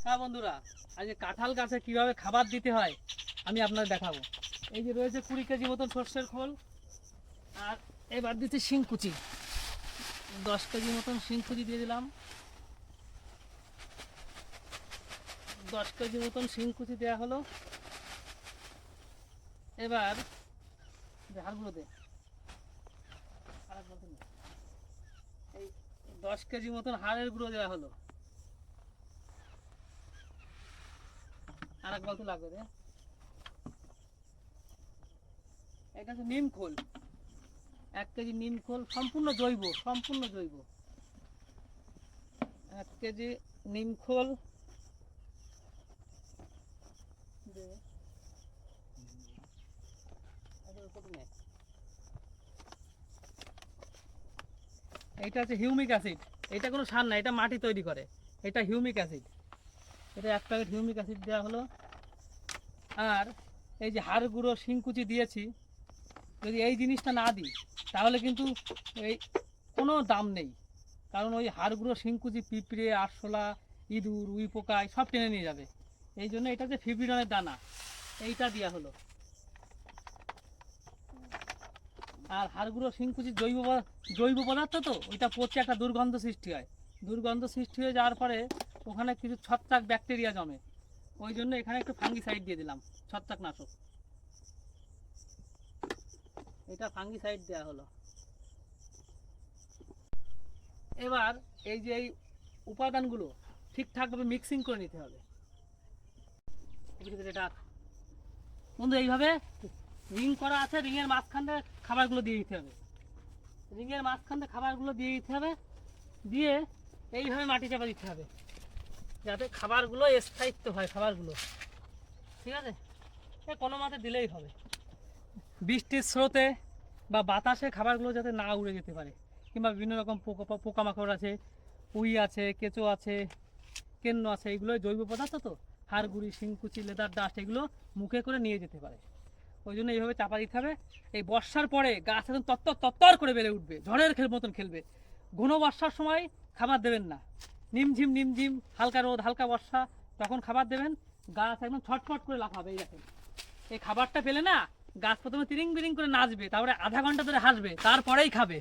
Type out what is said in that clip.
হ্যাঁ বন্ধুরা, আজকে কাঁঠাল গাছে কিভাবে খাবার দিতে হয় আমি আপনাদের দেখাবো। এই যে রয়েছে 20 কেজি মতন সর্ষের খোল, আর এবার দিচ্ছি শিংকুচি। 10 কেজি মতন শিংকুচি দিয়ে দিলাম। 10 কেজি মতন শিংকুচি দেওয়া হলো। এবার হাড়গুলো দে, এই 10 কেজি মতন হাড়ের গুঁড়ো দেওয়া হলো। আর এক বলতে লাগবে রে। এটা হচ্ছে নিম খোল, 1 কেজি নিম খোল, সম্পূর্ণ জৈব, সম্পূর্ণ জৈব। 1 কেজি নিম খোল এইটা হচ্ছে হিউমিক অ্যাসিড। এটা কোনো সার না, এটা মাটি তৈরি করে। এটা হিউমিক অ্যাসিড। এটা 1 প্যাকেট হিউমিক অ্যাসিড দেওয়া হলো। আর এই যে হাড় গুঁড়ো শিংকুচি দিয়েছি, যদি এই জিনিসটা না দিই তাহলে কিন্তু এই কোনো দাম নেই। কারণ ওই হাড় গুঁড়ো শিংকুচি পিঁপড়ে, আরশোলা, ইঁদুর, উই পোকায় সব টেনে নিয়ে যাবে। এই জন্য এটা যে ফিব্রিডনের দানা, এইটা দেওয়া হলো। আর হাড়গুঁড়ো শিংকুচি জৈব পদার্থ, তো ওইটা পচে একটা দুর্গন্ধ সৃষ্টি হয়। দুর্গন্ধ সৃষ্টি হয়ে যাওয়ার পরে ওখানে কিছু ছত্রাক ব্যাকটেরিয়া জমে। ওই জন্য এখানে একটু ফাঙ্গিসাইড দিয়ে দিলাম, ছত্রাকনাশক। এটা ফাঙ্গিসাইড দেওয়া হলো। এবার এই যে এই উপাদানগুলো ঠিকঠাকভাবে মিক্সিং করে নিতে হবে। বন্ধু এইভাবে রিং করা আছে, রিংয়ের মাঝখান থেকে খাবারগুলো দিয়ে দিতে হবে। রিংয়ের মাঝখান থেকে খাবারগুলো দিয়ে দিতে হবে, দিয়ে এইভাবে মাটি চাপা দিতে হবে যাতে খাবারগুলো স্থায়িত্ব হয়। খাবারগুলো ঠিক আছে, কোনো মতে দিলেই হবে। বৃষ্টির স্রোতে বা বাতাসে খাবারগুলো যাতে না উড়ে যেতে পারে, কিংবা বিভিন্ন রকম পোকামাকড় আছে, উই আছে, কেঁচো আছে, কেন্ন আছে, এগুলো জৈব পদার্থ, তো হাড়গুড়ি, শিংকুচি, লেদার ডাস্ট এগুলো মুখে করে নিয়ে যেতে পারে। ওই জন্য এইভাবে চাপা দিতে হবে। এই বর্ষার পরে গাছ একদম তত্তর করে বেড়ে উঠবে, ঝড়ের মতন খেলবে। ঘন বর্ষার সময় খাবার দেবেন না, নিমঝিম নিমঝিম, হালকা রোদ, হালকা বর্ষা, তখন খাবার দেবেন। গাছ একদম ছটফট করে লাফাবে। এই দেখেন, এই খাবারটা পেলে না গাছ প্রথমে তিরিং বিরিং করে নাচবে, তারপরে আধা ঘন্টা ধরে হাসবে, তারপরেই খাবে।